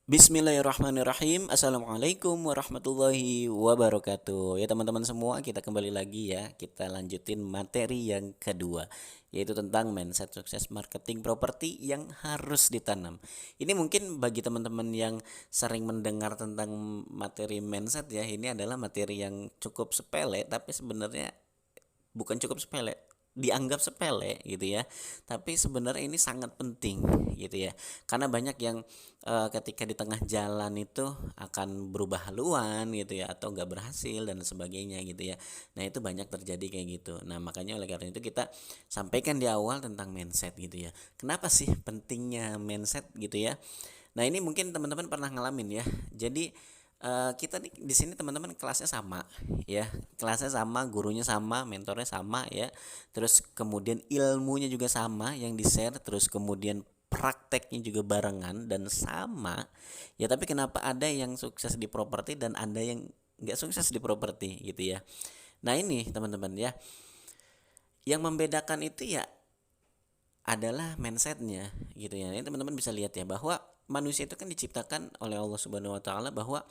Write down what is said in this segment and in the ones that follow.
Bismillahirrahmanirrahim. Assalamualaikum warahmatullahi wabarakatuh. Ya teman-teman semua, kita kembali lagi ya. Kita lanjutin materi yang kedua, yaitu tentang mindset sukses marketing properti yang harus ditanam. Ini mungkin bagi teman-teman yang sering mendengar tentang materi mindset ya, ini adalah materi yang cukup sepele, tapi sebenarnya bukan cukup sepele, dianggap sepele gitu ya, tapi sebenarnya ini sangat penting gitu ya, karena banyak yang ketika di tengah jalan itu akan berubah haluan gitu ya, atau nggak berhasil dan sebagainya gitu ya. Nah itu banyak terjadi kayak gitu. Nah makanya oleh karena itu kita sampaikan di awal tentang mindset gitu ya, kenapa sih pentingnya mindset gitu ya. Nah ini mungkin teman-teman pernah ngalamin ya. Jadi kita di sini teman-teman kelasnya sama ya, kelasnya sama, gurunya sama, mentornya sama ya. Terus kemudian ilmunya juga sama yang di-share, terus kemudian prakteknya juga barengan dan sama. Ya tapi kenapa ada yang sukses di properti dan ada yang nggak sukses di properti gitu ya. Nah ini teman-teman ya, yang membedakan itu ya adalah mindsetnya gitu ya. Ini teman-teman bisa lihat ya bahwa manusia itu kan diciptakan oleh Allah Subhanahu Wa Taala, bahwa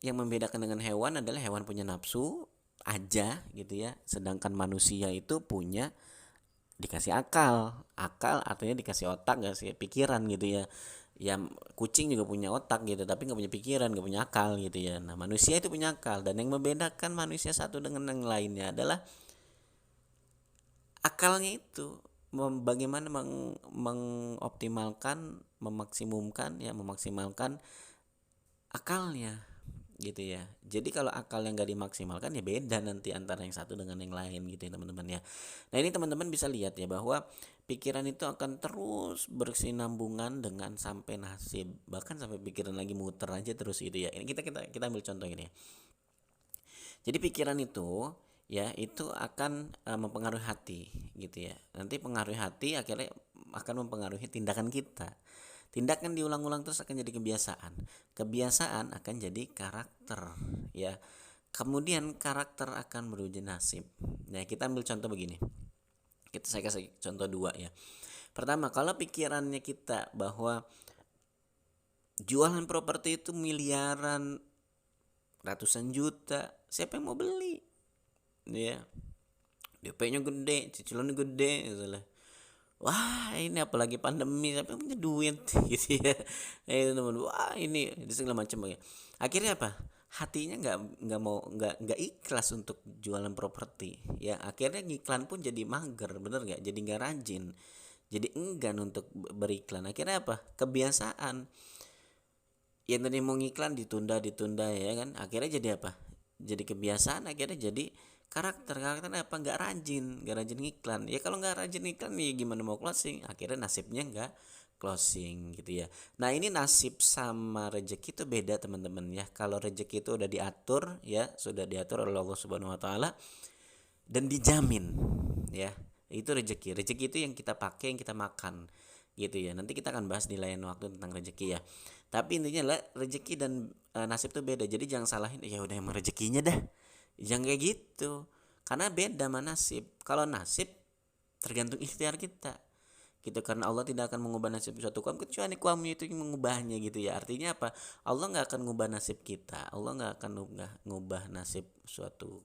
yang membedakan dengan hewan adalah hewan punya nafsu aja gitu ya, sedangkan manusia itu punya dikasih akal. Akal artinya dikasih otak, dikasih pikiran gitu ya. Ya kucing juga punya otak gitu, tapi nggak punya pikiran, nggak punya akal gitu ya. Nah manusia itu punya akal, dan yang membedakan manusia satu dengan yang lainnya adalah akalnya itu. Bagaimana mengoptimalkan, memaksimalkan akalnya gitu ya. Jadi kalau akal yang gak dimaksimalkan ya beda nanti antara yang satu dengan yang lain gitu ya teman-teman ya. Nah ini teman-teman bisa lihat ya bahwa pikiran itu akan terus bersinambungan dengan sampai nasib, bahkan sampai pikiran lagi muter aja terus gitu ya. Ini kita ambil contoh ini. Jadi pikiran itu ya itu akan mempengaruhi hati gitu ya. Nanti pengaruhi hati akhirnya akan mempengaruhi tindakan kita. Tindakan diulang-ulang terus akan jadi kebiasaan. Kebiasaan akan jadi karakter ya. Kemudian karakter akan menuju nasib. Nah, kita ambil contoh begini. Saya kasih contoh dua ya. Pertama, kalau pikirannya kita bahwa jualan properti itu miliaran, ratusan juta, siapa yang mau beli? Ya, DP-nya gede, cicilannya gede gitu lah. Wah ini apalagi pandemi, siapa yang punya duit gitu ya. Itu teman, wah ini segala macam ya. Akhirnya apa, hatinya nggak mau, nggak ikhlas untuk jualan properti ya. Akhirnya iklan pun jadi mager, bener nggak, jadi nggak rajin, jadi enggan untuk beriklan. Akhirnya apa, kebiasaan yang tadi mau ngiklan ditunda ya kan. Akhirnya jadi apa, jadi kebiasaan. Akhirnya jadi karakternya apa, nggak rajin ngiklan. Ya kalau nggak rajin ngiklan ya gimana mau closing, akhirnya nasibnya nggak closing gitu ya. Nah ini nasib sama rezeki itu beda teman-teman ya. Kalau rezeki itu udah diatur ya, sudah diatur oleh Allah Subhanahu Wa Taala dan dijamin ya, itu rezeki. Rezeki itu yang kita pakai, yang kita makan gitu ya. Nanti kita akan bahas di lain waktu tentang rezeki ya. Tapi intinya adalah rezeki dan nasib tuh beda. Jadi jangan salahin, ya udah emang rezekinya dah. Jangan kayak gitu. Karena beda sama nasib. Kalau nasib tergantung ikhtiar kita. Gitu, karena Allah tidak akan mengubah nasib suatu kaum kecuali kaumnya itu yang mengubahnya gitu ya. Artinya apa? Allah nggak akan mengubah nasib kita. Allah nggak akan mengubah nasib suatu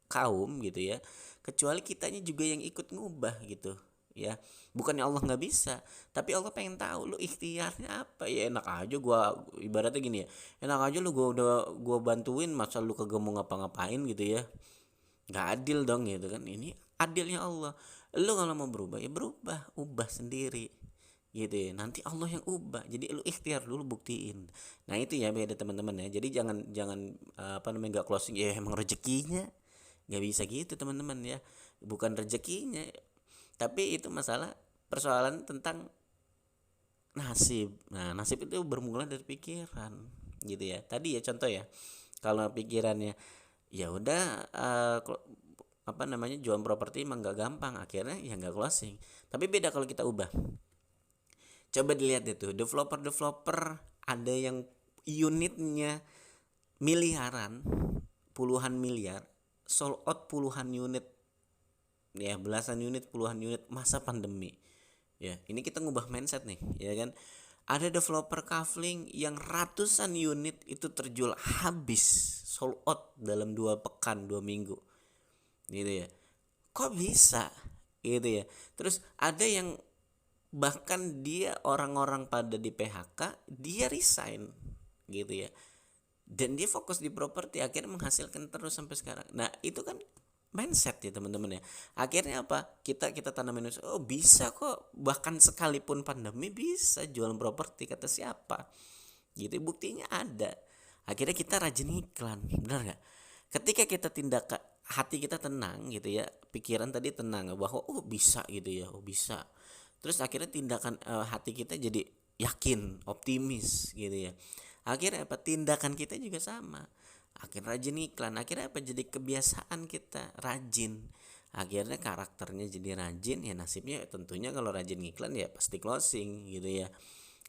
kaum gitu ya, kecuali kitanya juga yang ikut ngubah gitu ya. Bukannya Allah nggak bisa, tapi Allah pengen tahu lu ikhtiarnya apa. Ya enak aja gua, ibaratnya gini ya, enak aja lu gua bantuin, masa lu kagak mau ngapa-ngapain gitu ya. Nggak adil dong gitu kan. Ini adilnya Allah, lu kalau mau berubah ya berubah, ubah sendiri gitu ya. Nanti Allah yang ubah, jadi lu ikhtiar dulu, buktiin. Nah itu ya beda teman-teman ya. Jadi jangan jangan apa namanya, nggak closing ya emang rezekinya. Nggak bisa gitu teman-teman ya, bukan rezekinya, tapi itu masalah, persoalan tentang nasib. Nah nasib itu bermula dari pikiran gitu ya. Tadi ya contoh ya, kalau pikirannya ya udah apa namanya, jual properti emang nggak gampang, akhirnya ya nggak closing. Tapi beda kalau kita ubah. Coba dilihat itu developer ada yang unitnya miliaran, puluhan miliar, sold out puluhan unit ya, belasan unit, puluhan unit masa pandemi ya. Ini kita ngubah mindset nih ya kan. Ada developer kafling yang ratusan unit itu terjual habis, sold out dalam 2 pekan, 2 minggu, gitu ya. Kok bisa, gitu ya. Terus ada yang bahkan dia orang-orang pada di PHK, dia resign, gitu ya. Dan dia fokus di properti, akhirnya menghasilkan terus sampai sekarang. Nah itu kan mindset ya teman-teman ya. Akhirnya apa, kita tanamin, oh bisa kok, bahkan sekalipun pandemi bisa jualan properti, kata siapa, gitu. Buktinya ada. Akhirnya kita rajin iklan, benar nggak? Ketika kita tindak, hati kita tenang gitu ya, pikiran tadi tenang bahwa oh bisa gitu ya, oh bisa. Terus akhirnya tindakan, hati kita jadi yakin, optimis gitu ya. Akhirnya apa, tindakan kita juga sama. Akhirnya rajin iklan, akhirnya apa, jadi kebiasaan kita rajin. Akhirnya karakternya jadi rajin, ya nasibnya tentunya kalau rajin iklan ya pasti closing gitu ya.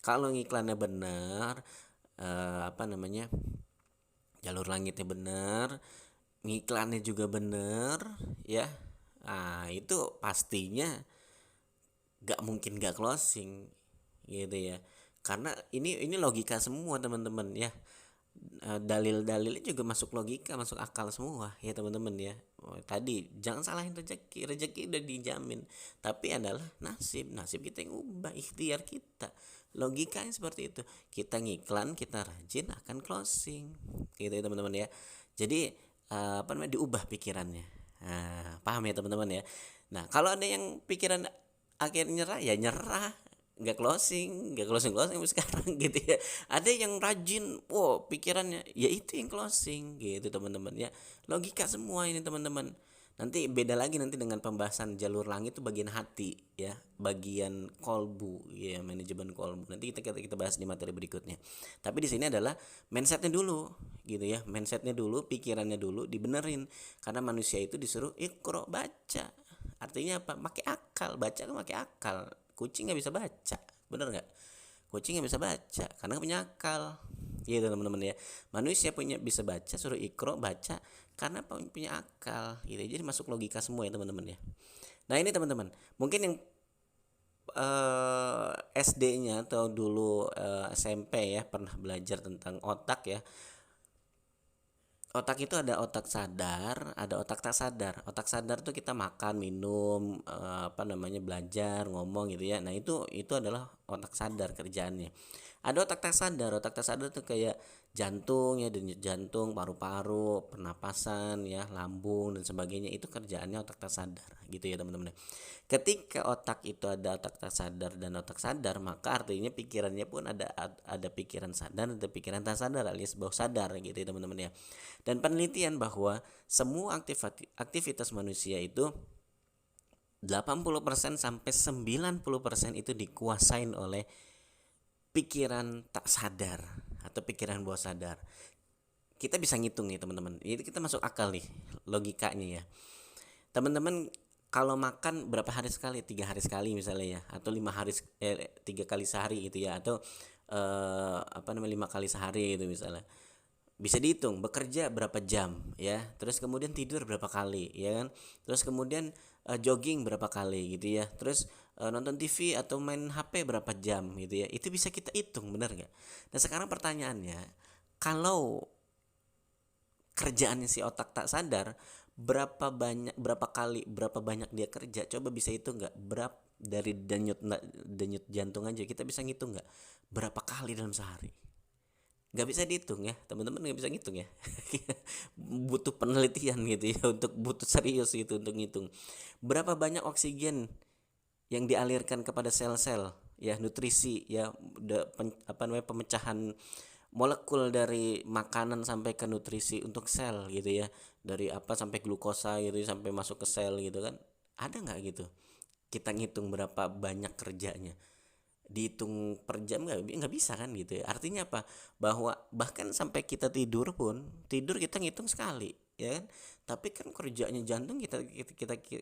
Kalau ngiklannya benar, apa namanya, jalur langitnya benar, ngiklannya juga benar ya, nah itu pastinya gak mungkin gak closing gitu ya. Karena ini logika semua teman-teman ya. Dalil-dalilnya juga masuk logika, masuk akal semua ya teman-teman ya. Tadi jangan salahin rezeki udah dijamin, tapi adalah nasib kita yang ubah, ikhtiar kita. Logikanya seperti itu, kita ngiklan, kita rajin, akan closing gitu ya teman-teman ya. Jadi apa namanya, diubah pikirannya. Nah, paham ya teman-teman ya. Nah kalau ada yang pikiran akhirnya nyerah, ya nyerah, nggak closing sampai sekarang gitu ya. Ada yang rajin, wow pikirannya, ya itu yang closing gitu teman-teman ya. Logika semua ini teman-teman. Nanti beda lagi nanti dengan pembahasan jalur langit itu bagian hati ya, bagian kolbu ya, manajemen kolbu. Nanti kita bahas di materi berikutnya. Tapi di sini adalah mindsetnya dulu gitu ya, mindsetnya dulu, pikirannya dulu dibenerin. Karena manusia itu disuruh ikro, baca. Artinya apa? Pakai akal, baca kan pakai akal. Kucing nggak bisa baca, bener nggak? Kucing nggak bisa baca karena punya akal, gitu teman-teman ya. Manusia bisa baca, suruh ikro, baca karena punya akal, gitu. Jadi masuk logika semua ya teman-teman ya. Nah ini teman-teman, mungkin yang SD-nya atau dulu SMP ya pernah belajar tentang otak ya. Otak itu ada otak sadar, ada otak tak sadar. Otak sadar tuh kita makan, minum, apa namanya, belajar, ngomong gitu ya. Nah, itu adalah otak sadar kerjaannya. Ada otak tak sadar. Otak tak sadar tuh kayak jantung ya, denyut jantung, paru-paru, pernapasan ya, lambung dan sebagainya. Itu kerjaannya otak tak sadar gitu ya, teman-teman. Ketika otak itu ada otak tak sadar dan otak sadar, maka artinya pikirannya pun ada pikiran sadar, ada pikiran tak sadar alias bawah sadar gitu ya, teman-teman ya. Dan penelitian bahwa semua aktivitas manusia itu 80% sampai 90% itu dikuasain oleh pikiran tak sadar atau pikiran bawah sadar. Kita bisa ngitung nih teman-teman. Ini kita masuk akal nih logikanya ya. Teman-teman kalau makan berapa hari sekali? 3 hari sekali misalnya ya, atau 5 hari, 3 kali sehari gitu ya, atau apa namanya, 5 kali sehari gitu misalnya. Bisa dihitung bekerja berapa jam ya, terus kemudian tidur berapa kali ya kan, terus kemudian jogging berapa kali gitu ya, terus nonton TV atau main HP berapa jam gitu ya, itu bisa kita hitung, benar nggak? Nah sekarang pertanyaannya, kalau kerjaannya si otak tak sadar, berapa kali, berapa banyak dia kerja, coba bisa hitung nggak? Berapa dari denyut jantung aja kita bisa ngitung nggak berapa kali dalam sehari? Nggak bisa dihitung ya teman-teman, nggak bisa ngitung ya. Butuh penelitian gitu ya, untuk butuh serius gitu untuk ngitung berapa banyak oksigen yang dialirkan kepada sel-sel ya, nutrisi ya, apa namanya, pemecahan molekul dari makanan sampai ke nutrisi untuk sel gitu ya, dari apa sampai glukosa gitu sampai masuk ke sel gitu kan. Ada nggak gitu kita ngitung berapa banyak kerjanya, dihitung per jam? Nggak bisa kan gitu ya. Artinya apa, bahwa bahkan sampai kita tidur pun, tidur kita ngitung sekali ya kan, tapi kan kerjanya jantung kita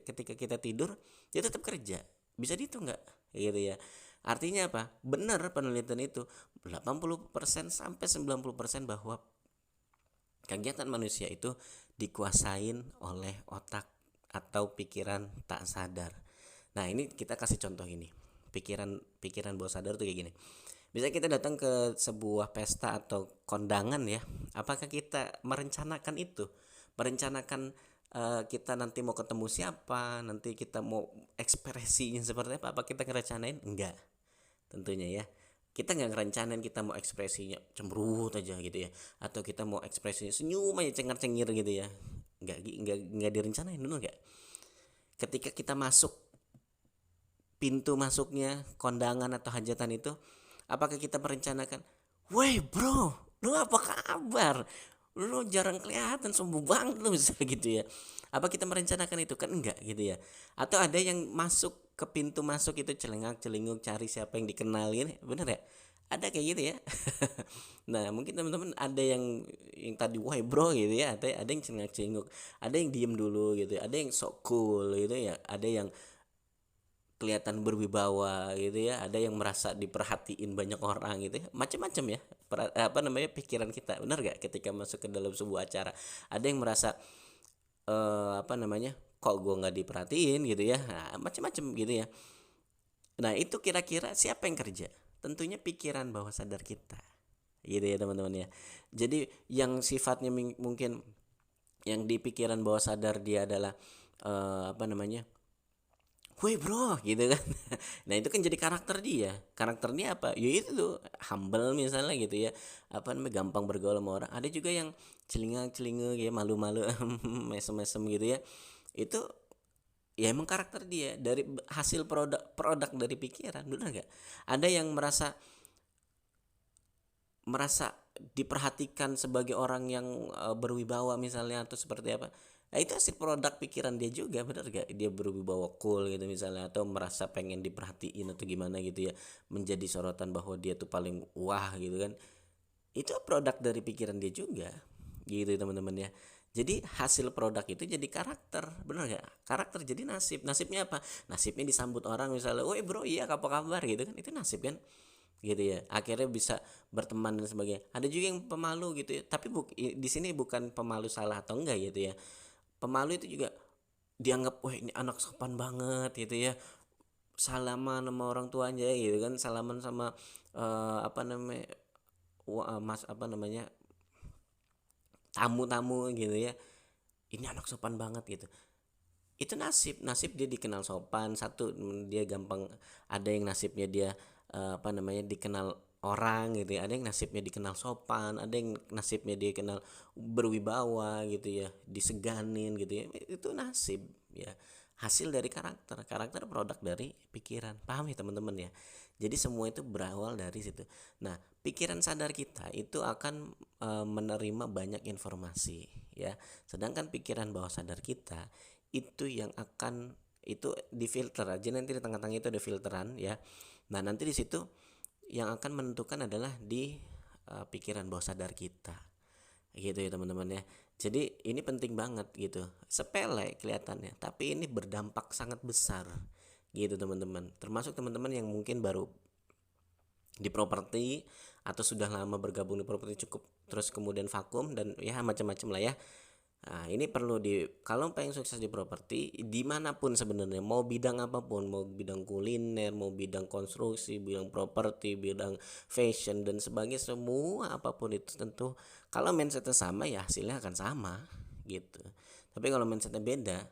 ketika kita tidur dia tetap kerja, bisa dihitung nggak gitu ya. Artinya apa, benar penelitian itu 80% sampai 90% bahwa kegiatan manusia itu dikuasain oleh otak atau pikiran tak sadar. Nah ini kita kasih contoh ini, pikiran bawah sadar tuh kayak gini. Bisa kita datang ke sebuah pesta atau kondangan ya. Apakah kita merencanakan itu? Merencanakan kita nanti mau ketemu siapa, nanti kita mau ekspresinya seperti apa? Apa kita ngerencanain? Enggak, tentunya ya. Kita nggak ngerencanain kita mau ekspresinya cemberut aja gitu ya, atau kita mau ekspresinya senyum aja cengar-cengir gitu ya. Nggak direncanain dulu nggak. Ketika kita masuk pintu masuknya kondangan atau hajatan itu, apakah kita merencanakan, "Woi bro, lu apa kabar? Lu jarang kelihatan, sombong banget lu," misalnya gitu ya. Apa kita merencanakan itu? Kan enggak gitu ya. Atau ada yang masuk ke pintu masuk itu celengak-celinguk cari siapa yang dikenalin, bener ya? Ada kayak gitu ya. Nah, mungkin teman-teman ada yang tadi wah bro gitu ya, ada yang celengak-celinguk, ada yang diem dulu gitu, ada yang sok cool gitu ya, ada yang kelihatan berwibawa gitu ya, ada yang merasa diperhatiin banyak orang gitu ya, macam-macam ya, apa namanya, pikiran kita, benar gak, ketika masuk ke dalam sebuah acara. Ada yang merasa apa namanya, kok gue nggak diperhatiin gitu ya, nah, macam-macam gitu ya. Nah itu kira-kira siapa yang kerja? Tentunya pikiran bawah sadar kita gitu ya teman-teman ya. Jadi yang sifatnya mungkin yang di pikiran bawah sadar dia adalah apa namanya, woi bro gitu kan. Nah itu kan jadi karakter dia. Karakter dia apa? Ya itu tuh humble misalnya gitu ya. Apa namanya, gampang bergaul sama orang. Ada juga yang celingak-celinguk ya, malu-malu mesem-mesem gitu ya. Itu ya emang karakter dia dari hasil produk dari pikiran, benar nggak? Ada yang merasa merasa diperhatikan sebagai orang yang berwibawa misalnya, atau seperti apa. Nah itu hasil produk pikiran dia juga, benar gak? Dia berwibawa cool gitu misalnya, atau merasa pengen diperhatiin atau gimana gitu ya, menjadi sorotan bahwa dia tuh paling wah gitu kan. Itu produk dari pikiran dia juga gitu teman-teman ya. Jadi hasil produk itu jadi karakter, benar gak? Karakter jadi nasib. Nasibnya apa? Nasibnya disambut orang misalnya, woi bro iya apa kabar gitu kan, itu nasib kan gitu ya. Akhirnya bisa berteman dan sebagainya. Ada juga yang pemalu gitu ya, tapi di sini bukan pemalu salah atau enggak gitu ya. Pemalu itu juga dianggap wah ini anak sopan banget gitu ya, salaman sama orang tuanya gitu kan, salaman sama apa namanya, mas apa namanya, tamu-tamu gitu ya, ini anak sopan banget gitu. Itu nasib dia dikenal sopan. Satu, dia gampang. Ada yang nasibnya dia apa namanya, dikenal orang gitu ya, ada yang nasibnya dikenal sopan, ada yang nasibnya dia kenal berwibawa gitu ya, diseganin gitu ya. Itu nasib ya, hasil dari karakter produk dari pikiran. Paham ya teman-teman ya? Jadi semua itu berawal dari situ. Nah pikiran sadar kita itu akan menerima banyak informasi ya, sedangkan pikiran bawah sadar kita itu yang akan, itu difilter aja, nanti di tengah-tengah itu ada filteran ya. Nah nanti di situ yang akan menentukan adalah di pikiran bawah sadar kita gitu ya teman-teman ya. Jadi ini penting banget gitu, sepele kelihatannya tapi ini berdampak sangat besar gitu teman-teman. Termasuk teman-teman yang mungkin baru di properti atau sudah lama bergabung di properti cukup, terus kemudian vakum dan ya macam-macam lah ya. Nah, ini perlu kalau pengen sukses di properti dimanapun sebenarnya, mau bidang apapun, mau bidang kuliner, mau bidang konstruksi, bidang properti, bidang fashion dan sebagainya, semua apapun itu tentu kalau mindsetnya sama ya hasilnya akan sama gitu. Tapi kalau mindsetnya beda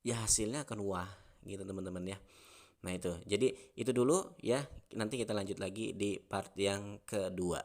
ya hasilnya akan wah gitu teman-teman ya. Nah itu, jadi itu dulu ya, nanti kita lanjut lagi di part yang kedua.